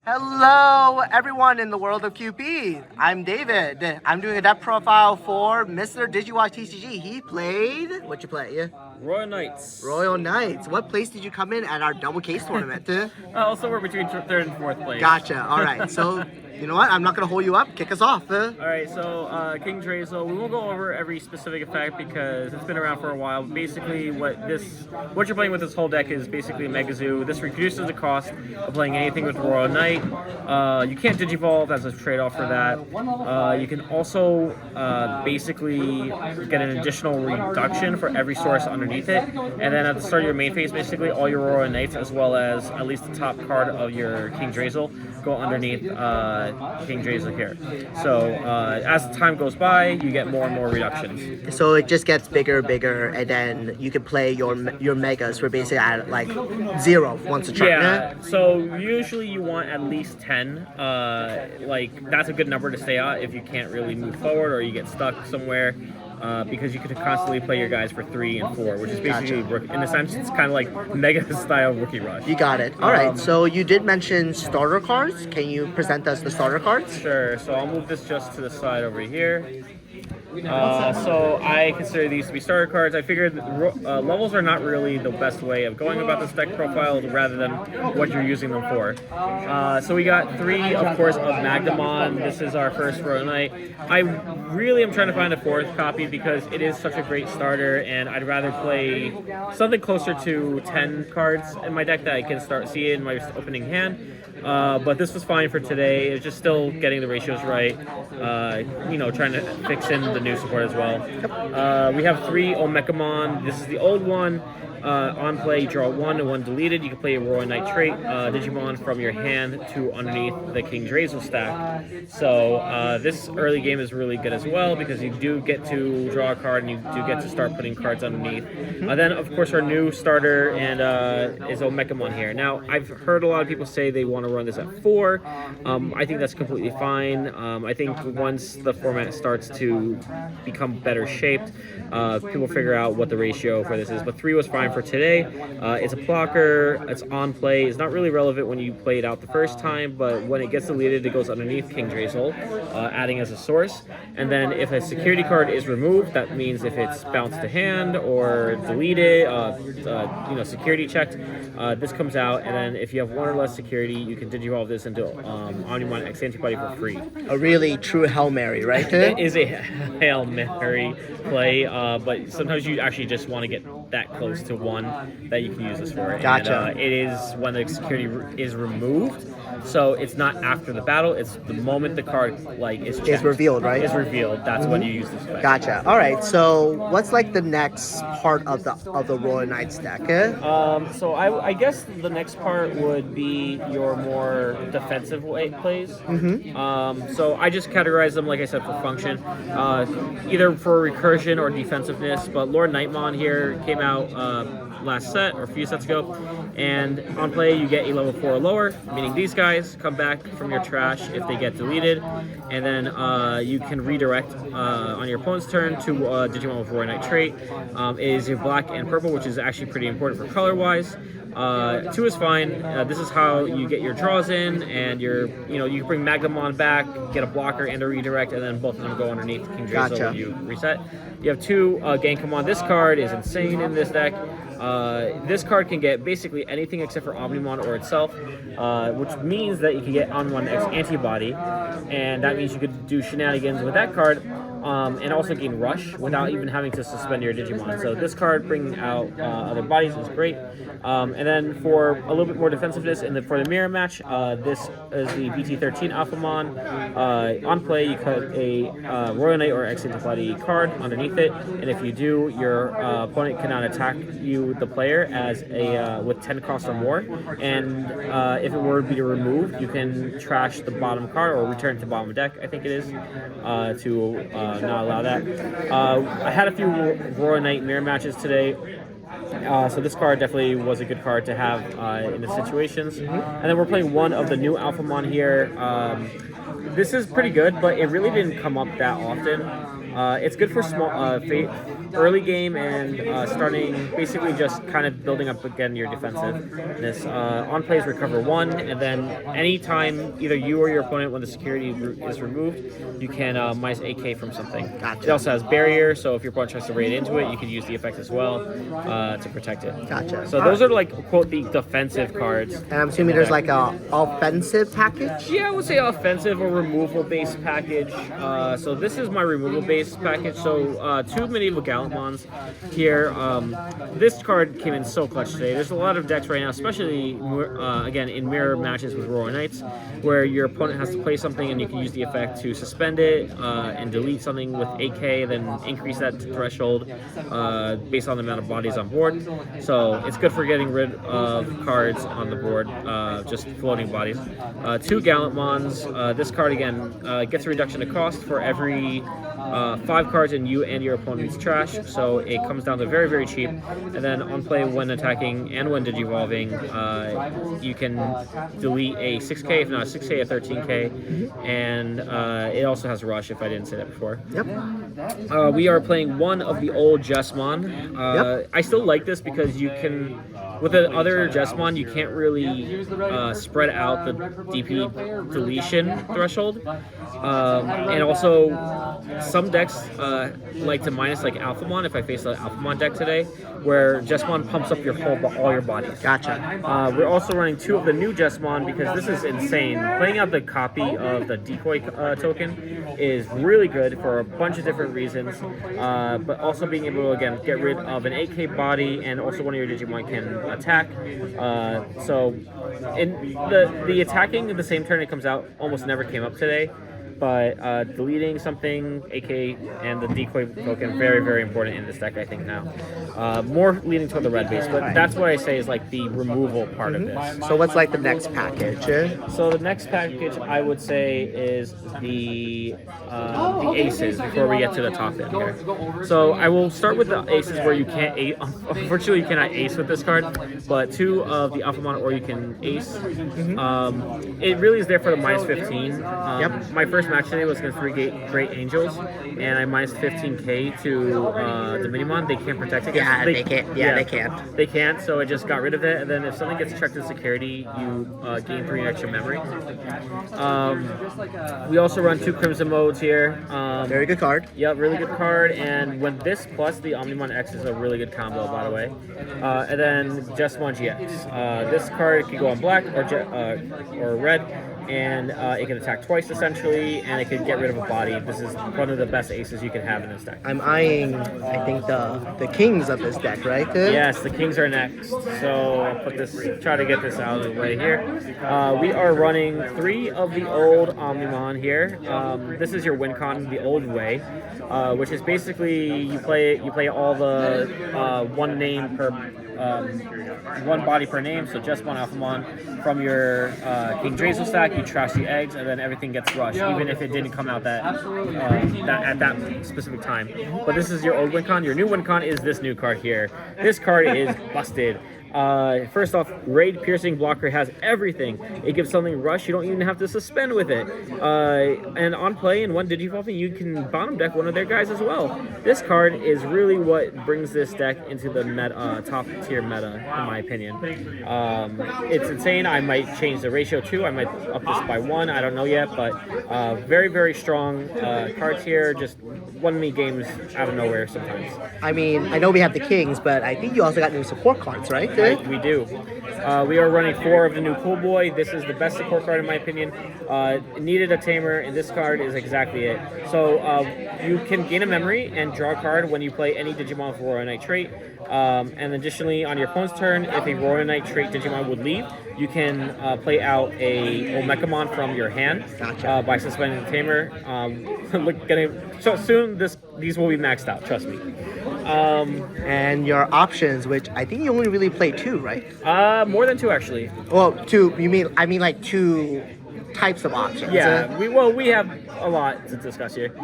Hello, everyone in the world of QP. I'm David. I'm doing a depth profile for Mr. Digimon TCG. He played. What you play? Yeah. Royal Knights. Royal Knights. What place did you come in at our double case tournament? Also, we're between third and fourth place. Gotcha. All right. So, you know what? I'm not going to hold you up. Kick us off. All right, so King Drazel, we won't go over every specific effect because it's been around for a while. Basically, what you're playing with this whole deck is basically Mega Zoo. This reduces the cost of playing anything with Royal Knight. You can't Digivolve as a trade-off for that. You can also basically get an additional reduction for every source underneath it. And then at the start of your main phase, basically all your Royal Knights, as well as at least the top card of your King Drazel, go underneath King Drazel here. So as time goes by, you get more and more reductions. So it just gets bigger, bigger, and then you can play your megas for basically at like 0 once a turn. Yeah. So usually you want at least 10. Like that's a good number to stay at if you can't really move forward or you get stuck somewhere. Because you could constantly play your guys for 3 and 4, which is basically, in a sense, it's kind of like Mega style Rookie Rush. You got it. All right. So you did mention starter cards. Can you present us the starter cards? Sure. So I'll move this just to the side over here. So I consider these to be starter cards. I figured levels are not really the best way of going about this deck profile rather than what you're using them for. So we got 3, of course, of Magdamon. This is our first Royal Knight. I really am trying to find a 4th copy because it is such a great starter, and I'd rather play something closer to 10 cards in my deck that I can start seeing in my opening hand. But this was fine for today. It was just still getting the ratios right. Trying to fix in the new support as well. We have 3 Omekamon. This is the old one. On play, you draw 1 and 1 deleted. You can play a Royal Knight trait Digimon from your hand to underneath the King Drazel stack. So this early game is really good as well because you do get to draw a card and you do get to start putting cards underneath. Then, of course, our new starter and is Omekamon here. Now, I've heard a lot of people say they want to run this at 4. I think that's completely fine. I think once the format starts to become better shaped, people figure out what the ratio for this is. But 3 was fine for today. It's a blocker, it's on play. It's not really relevant when you play it out the first time, but when it gets deleted, it goes underneath King Drazel, adding as a source. And then if a security card is removed, that means if it's bounced to hand or deleted, security checked, this comes out. And then if you have 1 or less security, you can Digivolve this into Omnimon X Antibody for free. A really true Hail Mary, right? It is a Hail Mary play, but sometimes you actually just want to get that close to 1 that you can use this for. Gotcha. And, it is when the security is removed, so it's not after the battle. It's the moment the card is checked. It's revealed, right? It's revealed. That's when you use this effect. Gotcha. All right. So what's like the next part of the Royal Knights deck? So I guess the next part would be your more defensive plays. So I just categorize them, like I said, for function, either for recursion or defensiveness. But Lord Nightmon here came out last set or a few sets ago, and on play you get a level 4 or lower, meaning these guys come back from your trash if they get deleted, and then you can redirect on your opponent's turn to Digimon with Royal Knight trait. It is your black and purple, which is actually pretty important for color wise. 2 is fine. This is how you get your draws in, and you can bring Magdamon back, get a blocker and a redirect, and then both of them go underneath King Drazel when you reset. You have 2 Genkamon. This card is insane in this deck. This card can get basically anything except for Omnimon or itself, which means that you can get Omnimon X Antibody, and that means you could do shenanigans with that card. And also gain Rush without even having to suspend your Digimon. So this card bringing out other bodies is great. And then for a little bit more defensiveness for the mirror match, this is the BT13 Alphamon. On play, you cut a Royal Knight or X Antibody card underneath it, and if you do, your opponent cannot attack you, the player, as with 10 cost or more. And if it were to be removed, you can trash the bottom card or return it to bottom of deck, I think it is, to not allow that. I had a few Royal Knight mirror matches today. So this card definitely was a good card to have in the situations. And then we're playing 1 of the new Alphamon here. This is pretty good, but it really didn't come up that often. It's good for small, early game and starting, basically just kind of building up again your defensiveness. On plays recover 1, and then anytime either you or your opponent, when the security is removed, you can minus AK from something. Gotcha. It also has barrier, so if your opponent tries to raid into it, you can use the effect as well to protect it. Gotcha. So those are like, quote, the defensive cards. And I'm assuming there's like a offensive package? Yeah, I would say offensive or removal based package. So this is my removal based package. So 2 medieval Gallimons here. This card came in so clutch today. There's a lot of decks right now, especially again in mirror matches with Roaring Knights, where your opponent has to play something and you can use the effect to suspend it and delete something with AK, then increase that threshold based on the amount of bodies on board. So it's good for getting rid of cards on the board, just floating bodies. 2 Gallimons. This card again gets a reduction to cost for every 5 cards in you and your opponent's trash, so it comes down to very, very cheap. And then on play, when attacking and when digivolving, you can delete a 6k, if not a 6k, a 13k, and it also has rush, if I didn't say that before. Yep. We are playing one of the old Jesmon. Yep. I still like this because you can, with the other Jesmon, you can't really spread out the DP deletion threshold. And also, some decks like to minus like Alphamon, if I face the Alphamon deck today, where Jesmon pumps up your all your bodies. Gotcha. We're also running 2 of the new Jesmon because this is insane. Playing out the copy of the decoy token is really good for a bunch of different reasons, but also being able to, again, get rid of an 8k body, and also one of your Digimon can attack. So in the attacking at the same turn it comes out almost never came up today. But deleting something, AK, and the decoy token, very, very important in this deck, I think, now. More leaning toward the red base, but that's what I say is like the removal part of this. So what's like the next package? So the next package, I would say, is the aces, before we get to the top end here. So I will start with the aces where you can't ace. Unfortunately, you cannot ace with this card, but 2 of the Alphamon, or you can ace. It really is there for the minus 15. Yep. My first match today was against 3 Great Angels, and I minus 15k to the Minimon. They can't protect against. Yeah, they can't. Yeah, they can't. They can't, so I just got rid of it. And then if something gets checked in security, you gain 3 extra memory. We also run 2 Crimson modes here. Very good card. Yeah, really good card. And when this plus the Omnimon X is a really good combo, by the way. And then Jesmon GX. This card can go on black or red, and it can attack twice essentially, and it can get rid of a body. This is one of the best aces you can have in this deck. I'm eyeing, I think, the kings of this deck, right? Yes, the kings are next. So I'll try to get this out of the way here. We are running 3 of the old Omnimon here. This is your win con the old way, which is basically you play all the one name per one body per name, so just one Alphamon from your King Drazel stack. You trash the eggs, and then everything gets rushed, even if it didn't come out that at that specific time. But this is your old win con. Your new win con is this new card here. This card is busted. First off, Raid Piercing Blocker has everything. It gives something rush, you don't even have to suspend with it. And on play in one Digivolving, you can bottom deck one of their guys as well. This card is really what brings this deck into the top tier meta, in my opinion. It's insane. I might change the ratio too. I might up this by 1. I don't know yet, but very, very strong cards here. Just won me games out of nowhere sometimes. I mean, I know we have the kings, but I think you also got new support cards, right? We do. We are running 4 of the new Cool Boy. This is the best support card in my opinion. It needed a tamer, and this card is exactly it. So you can gain a memory and draw a card when you play any Digimon with Roaring Knight trait. And additionally, on your opponent's turn, if a Roaring Knight trait Digimon would leave, you can play out a Omekamon from your hand by suspending the tamer. So soon these will be maxed out, trust me. And your options, which I think you only really play 2, right? More than 2 actually. Well, 2. I mean like 2 types of options. Yeah, we have a lot to discuss here.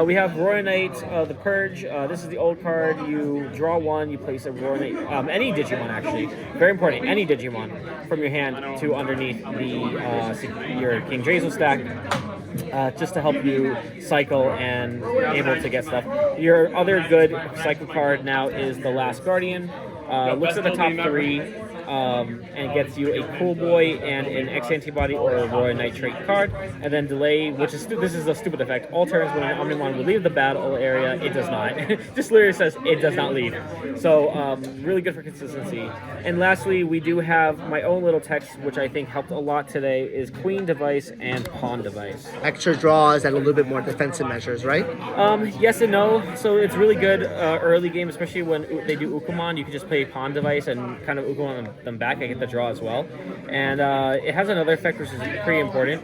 We have Roaring Knight, the Purge. This is the old card. You draw 1, you place a Roaring Knight, any Digimon actually. Very important, any Digimon from your hand to underneath your King Drazel stack. just to help you cycle and able to get stuff. Your other good cycle card now is the Last Guardian. Looks at the top three and gets you a Cool Boy and an X Antibody or a Roy Nitrate card. And then Delay, which is this is a stupid effect. All turns when an Omnimon will leave the battle area, it does not. Just literally says it does not leave. So really good for consistency. And lastly, we do have my own little text, which I think helped a lot today, is Queen Device and Pawn Device. Extra draws and a little bit more defensive measures, right? Yes and no. So it's really good early game, especially when they do Ukumon. You can just play Pawn Device and kind of Ukumon them back. I get the draw as well. And it has another effect which is pretty important.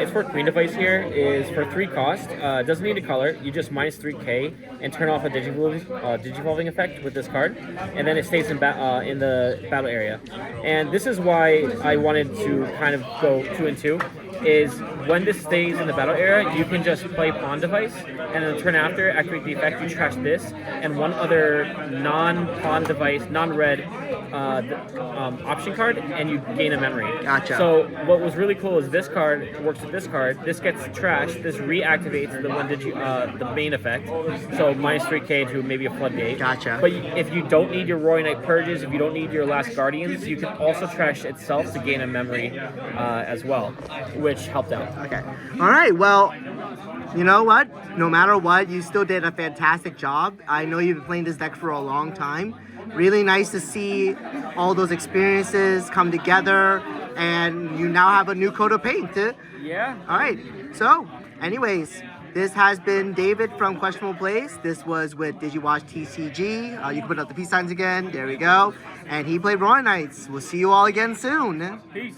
It's for Queen Device here. Is for 3 cost. Doesn't need a color. You just minus 3k and turn off a Digivolving effect with this card, and then it stays in the battle area. And this is why I wanted to kind of go 2 and 2. Is when this stays in the battle area, you can just play Pawn Device, and then the turn after, activate the effect, you trash this, and one other non-Pawn Device, non-red option card, and you gain a memory. Gotcha. So what was really cool is this card works with this card. This gets trashed. This reactivates the main effect. So minus 3k to maybe a floodgate. Gotcha. But if you don't need your Roy Knight Purges, if you don't need your Last Guardians, you can also trash itself to gain a memory as well, which helped out. Okay. All right. Well, you know what? No matter what, you still did a fantastic job. I know you've been playing this deck for a long time. Really nice to see all those experiences come together, and you now have a new coat of paint. Yeah. All right. So, anyways, this has been David from Questionable Plays. This was with DigiWatch TCG. You can put up the peace signs again. There we go. And he played Roy Knights. We'll see you all again soon. Peace.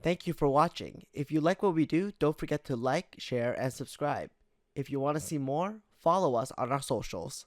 Thank you for watching. If you like what we do, don't forget to like, share, and subscribe. If you want to see more, follow us on our socials.